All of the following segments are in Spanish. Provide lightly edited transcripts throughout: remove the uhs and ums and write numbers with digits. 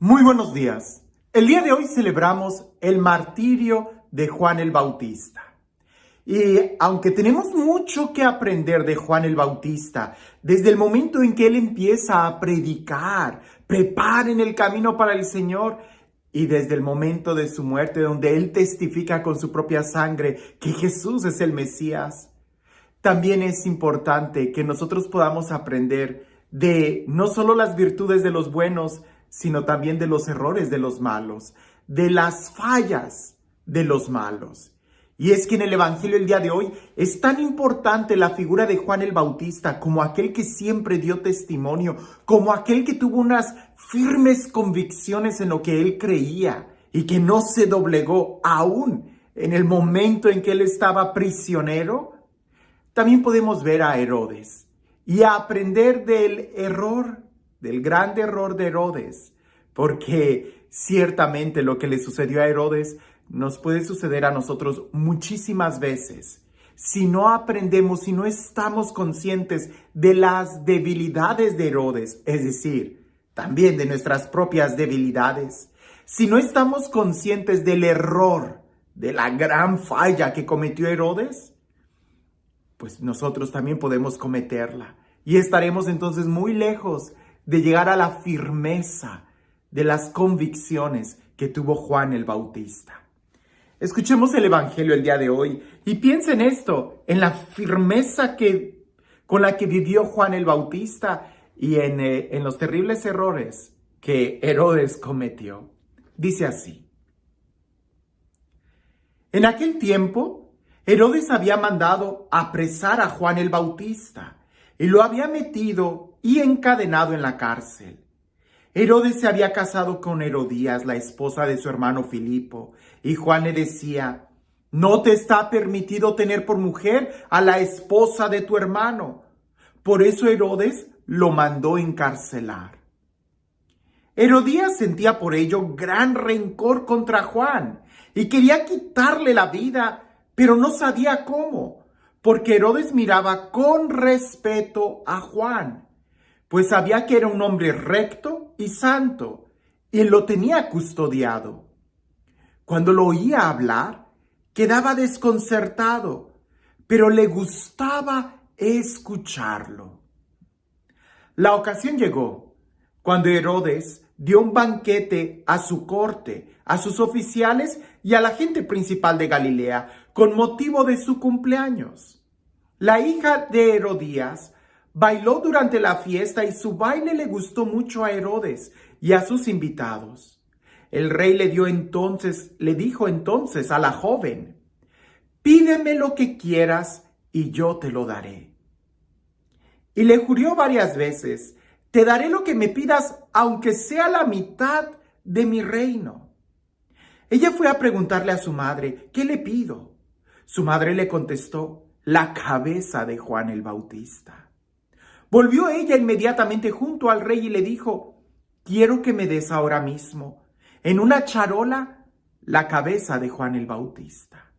Muy buenos días. El día de hoy celebramos el martirio de Juan el Bautista. Y aunque tenemos mucho que aprender de Juan el Bautista, desde el momento en que él empieza a predicar, preparen el camino para el Señor, y desde el momento de su muerte, donde él testifica con su propia sangre que Jesús es el Mesías, también es importante que nosotros podamos aprender de no solo las virtudes de los buenos, sino también de los errores de los malos, de las fallas de los malos. Y es que en el Evangelio del día de hoy es tan importante la figura de Juan el Bautista como aquel que siempre dio testimonio, como aquel que tuvo unas firmes convicciones en lo que él creía y que no se doblegó aún en el momento en que él estaba prisionero. También podemos ver a Herodes y aprender del error, del grande error de Herodes, porque ciertamente lo que le sucedió a Herodes nos puede suceder a nosotros muchísimas veces. Si no aprendemos, si no estamos conscientes de las debilidades de Herodes, es decir, también de nuestras propias debilidades, si no estamos conscientes del error, de la gran falla que cometió Herodes, pues nosotros también podemos cometerla y estaremos entonces muy lejos de llegar a la firmeza de las convicciones que tuvo Juan el Bautista. Escuchemos el Evangelio el día de hoy y piensen esto, en la firmeza con la que vivió Juan el Bautista y en los terribles errores que Herodes cometió. Dice así: en aquel tiempo, Herodes había mandado apresar a Juan el Bautista y lo había metido y encadenado en la cárcel. Herodes se había casado con Herodías, la esposa de su hermano Filipo, y Juan le decía: no te está permitido tener por mujer a la esposa de tu hermano. Por eso Herodes lo mandó encarcelar. Herodías sentía por ello gran rencor contra Juan y quería quitarle la vida, pero no sabía cómo, porque Herodes miraba con respeto a Juan, pues sabía que era un hombre recto y santo, y lo tenía custodiado. Cuando lo oía hablar, quedaba desconcertado, pero le gustaba escucharlo. La ocasión llegó cuando Herodes dio un banquete a su corte, a sus oficiales y a la gente principal de Galilea, con motivo de su cumpleaños. La hija de Herodías bailó durante la fiesta y su baile le gustó mucho a Herodes y a sus invitados. El rey le dijo entonces a la joven: pídeme lo que quieras y yo te lo daré. Y le juró varias veces: te daré lo que me pidas, aunque sea la mitad de mi reino. Ella fue a preguntarle a su madre: ¿qué le pido? Su madre le contestó: la cabeza de Juan el Bautista. Volvió ella inmediatamente junto al rey y le dijo: quiero que me des ahora mismo, en una charola, la cabeza de Juan el Bautista.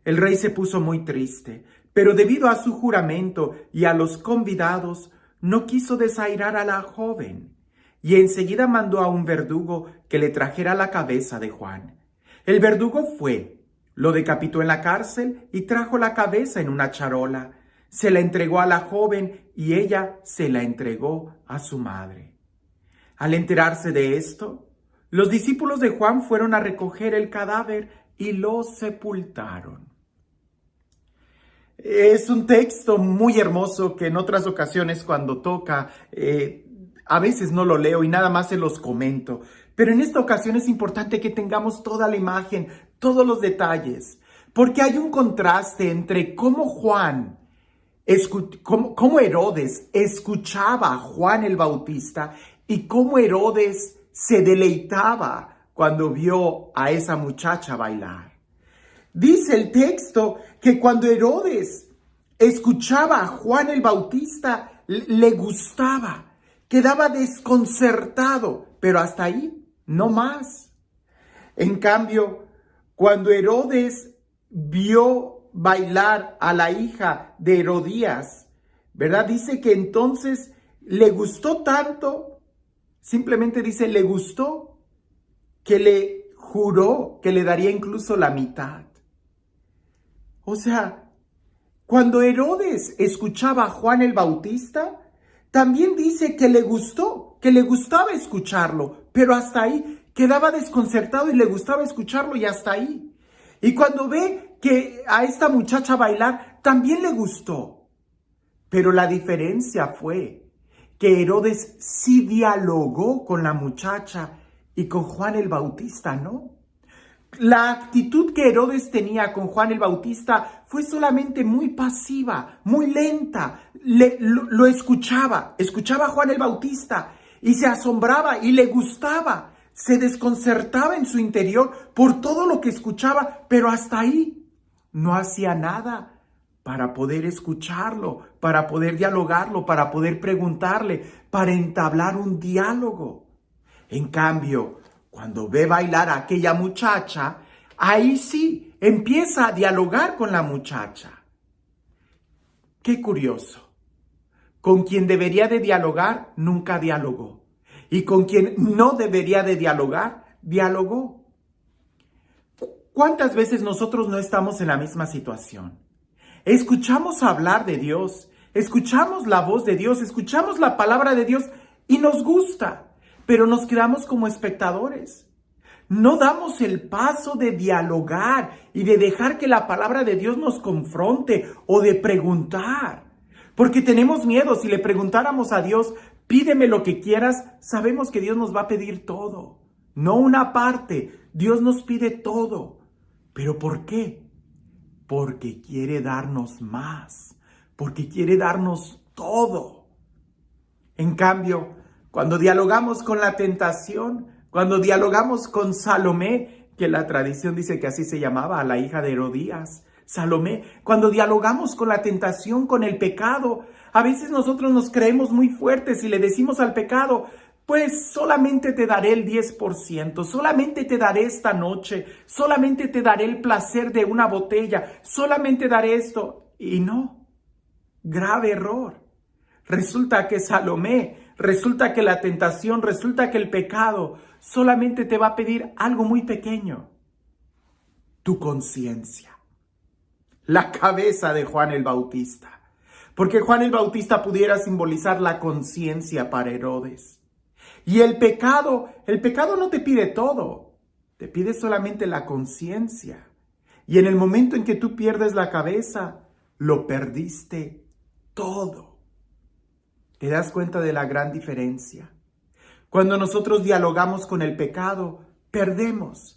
El rey se puso muy triste, pero debido a su juramento y a los convidados, no quiso desairar a la joven, y enseguida mandó a un verdugo que le trajera la cabeza de Juan. El verdugo fue, lo decapitó en la cárcel y trajo la cabeza en una charola. Se la entregó a la joven y ella se la entregó a su madre. Al enterarse de esto, los discípulos de Juan fueron a recoger el cadáver y lo sepultaron. Es un texto muy hermoso que en otras ocasiones cuando toca, a veces no lo leo y nada más se los comento. Pero en esta ocasión es importante que tengamos toda la imagen, todos los detalles, porque hay un contraste entre cómo Herodes escuchaba a Juan el Bautista y cómo Herodes se deleitaba cuando vio a esa muchacha bailar. Dice el texto que cuando Herodes escuchaba a Juan el Bautista, le gustaba, quedaba desconcertado, pero hasta ahí, no más. En cambio, cuando Herodes vio bailar a la hija de Herodías, ¿verdad? Dice que entonces le gustó tanto Simplemente dice, le gustó, que le juró que le daría incluso la mitad. O sea, cuando Herodes escuchaba a Juan el Bautista, también dice que le gustó, que le gustaba escucharlo, pero hasta ahí quedaba desconcertado y le gustaba escucharlo y hasta ahí. Y cuando ve que a esta muchacha bailar, también le gustó. Pero la diferencia fue que Herodes sí dialogó con la muchacha y con Juan el Bautista, ¿no? La actitud que Herodes tenía con Juan el Bautista fue solamente muy pasiva, muy lenta. Lo escuchaba a Juan el Bautista y se asombraba y le gustaba. Se desconcertaba en su interior por todo lo que escuchaba, pero hasta ahí no hacía nada para poder escucharlo, para poder dialogarlo, para poder preguntarle, para entablar un diálogo. En cambio, cuando ve bailar a aquella muchacha, ahí sí empieza a dialogar con la muchacha. Qué curioso. Con quien debería de dialogar, nunca dialogó. Y con quien no debería de dialogar, dialogó. ¿Cuántas veces nosotros no estamos en la misma situación? Escuchamos hablar de Dios, escuchamos la voz de Dios, escuchamos la palabra de Dios y nos gusta, pero nos quedamos como espectadores. No damos el paso de dialogar y de dejar que la palabra de Dios nos confronte o de preguntar. Porque tenemos miedo. Si le preguntáramos a Dios, pídeme lo que quieras, sabemos que Dios nos va a pedir todo. No una parte, Dios nos pide todo. ¿Pero por qué? Porque quiere darnos más, porque quiere darnos todo. En cambio, cuando dialogamos con la tentación, cuando dialogamos con Salomé, que la tradición dice que así se llamaba a la hija de Herodías, Salomé, cuando dialogamos con la tentación, con el pecado, a veces nosotros nos creemos muy fuertes y le decimos al pecado, pues solamente te daré el 10%, solamente te daré esta noche, solamente te daré el placer de una botella, solamente daré esto. Y no, grave error. Resulta que Salomé, resulta que la tentación, resulta que el pecado solamente te va a pedir algo muy pequeño, tu conciencia. La cabeza de Juan el Bautista. Porque Juan el Bautista pudiera simbolizar la conciencia para Herodes. Y el pecado no te pide todo, te pide solamente la conciencia. Y en el momento en que tú pierdes la cabeza, lo perdiste todo. ¿Te das cuenta de la gran diferencia? Cuando nosotros dialogamos con el pecado, perdemos.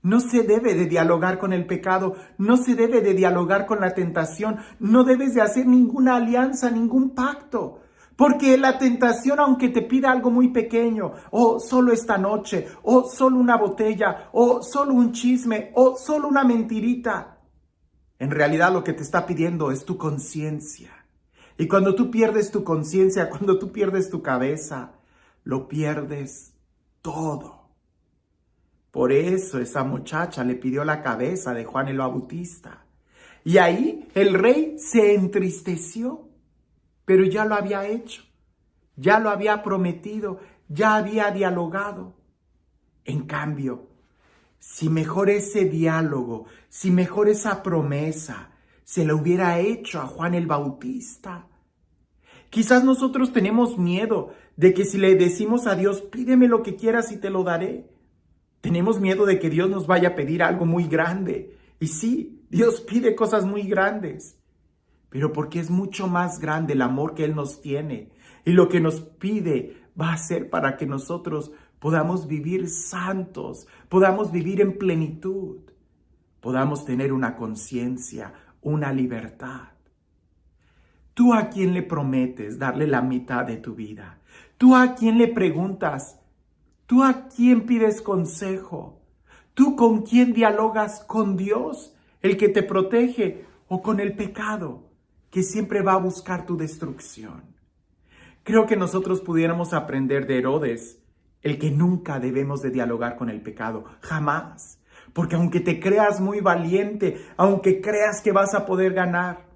No se debe de dialogar con el pecado, no se debe de dialogar con la tentación, no debes de hacer ninguna alianza, ningún pacto. Porque la tentación, aunque te pida algo muy pequeño, o solo esta noche, o solo una botella, o solo un chisme, o solo una mentirita, en realidad lo que te está pidiendo es tu conciencia. Y cuando tú pierdes tu conciencia, cuando tú pierdes tu cabeza, lo pierdes todo. Por eso esa muchacha le pidió la cabeza de Juan el Bautista. Y ahí el rey se entristeció. Pero ya lo había hecho, ya lo había prometido, ya había dialogado. En cambio, si mejor ese diálogo, si mejor esa promesa se la hubiera hecho a Juan el Bautista. Quizás nosotros tenemos miedo de que si le decimos a Dios, pídeme lo que quieras y te lo daré. Tenemos miedo de que Dios nos vaya a pedir algo muy grande. Y sí, Dios pide cosas muy grandes. Pero porque es mucho más grande el amor que Él nos tiene. Y lo que nos pide va a ser para que nosotros podamos vivir santos, podamos vivir en plenitud, podamos tener una conciencia, una libertad. ¿Tú a quién le prometes darle la mitad de tu vida? ¿Tú a quién le preguntas? ¿Tú a quién pides consejo? ¿Tú con quién dialogas? ¿Con Dios, el que te protege, o con el pecado, que siempre va a buscar tu destrucción? Creo que nosotros pudiéramos aprender de Herodes el que nunca debemos de dialogar con el pecado, jamás. Porque aunque te creas muy valiente, aunque creas que vas a poder ganar,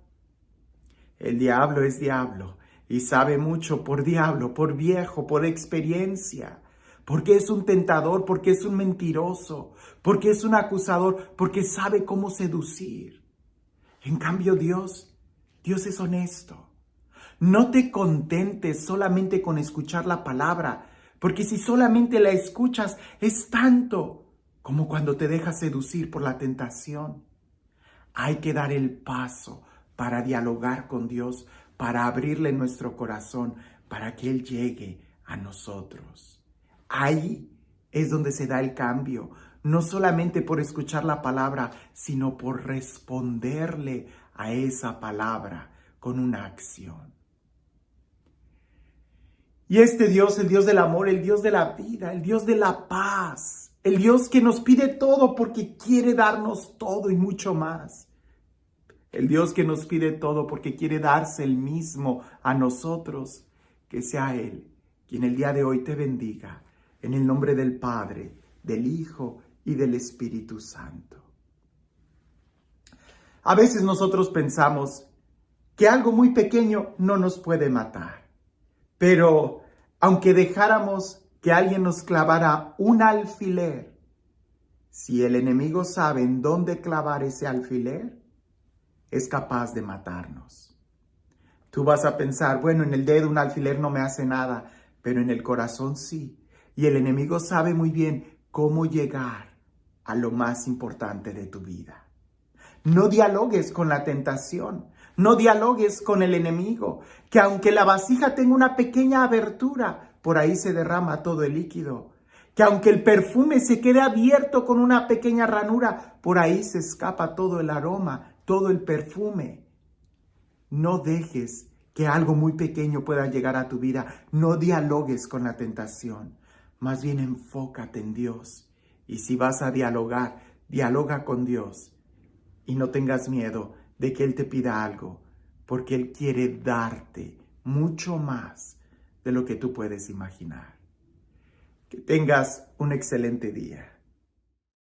el diablo es diablo y sabe mucho por diablo, por viejo, por experiencia, porque es un tentador, porque es un mentiroso, porque es un acusador, porque sabe cómo seducir. En cambio Dios es honesto. No te contentes solamente con escuchar la palabra, porque si solamente la escuchas es tanto como cuando te dejas seducir por la tentación. Hay que dar el paso para dialogar con Dios, para abrirle nuestro corazón, para que Él llegue a nosotros. Ahí es donde se da el cambio, no solamente por escuchar la palabra, sino por responderle a esa palabra con una acción. Y este Dios, el Dios del amor, el Dios de la vida, el Dios de la paz, el Dios que nos pide todo porque quiere darnos todo y mucho más. El Dios que nos pide todo porque quiere darse el mismo a nosotros, que sea Él quien el día de hoy te bendiga, en el nombre del Padre, del Hijo y del Espíritu Santo. A veces nosotros pensamos que algo muy pequeño no nos puede matar, pero aunque dejáramos que alguien nos clavara un alfiler, si el enemigo sabe en dónde clavar ese alfiler, es capaz de matarnos. Tú vas a pensar, bueno, en el dedo un alfiler no me hace nada, pero en el corazón sí. Y el enemigo sabe muy bien cómo llegar a lo más importante de tu vida. No dialogues con la tentación, no dialogues con el enemigo, que aunque la vasija tenga una pequeña abertura, por ahí se derrama todo el líquido. Que aunque el perfume se quede abierto con una pequeña ranura, por ahí se escapa todo el aroma, todo el perfume. No dejes que algo muy pequeño pueda llegar a tu vida. No dialogues con la tentación. Más bien enfócate en Dios. Y si vas a dialogar, dialoga con Dios. Y no tengas miedo de que Él te pida algo, porque Él quiere darte mucho más de lo que tú puedes imaginar. Que tengas un excelente día.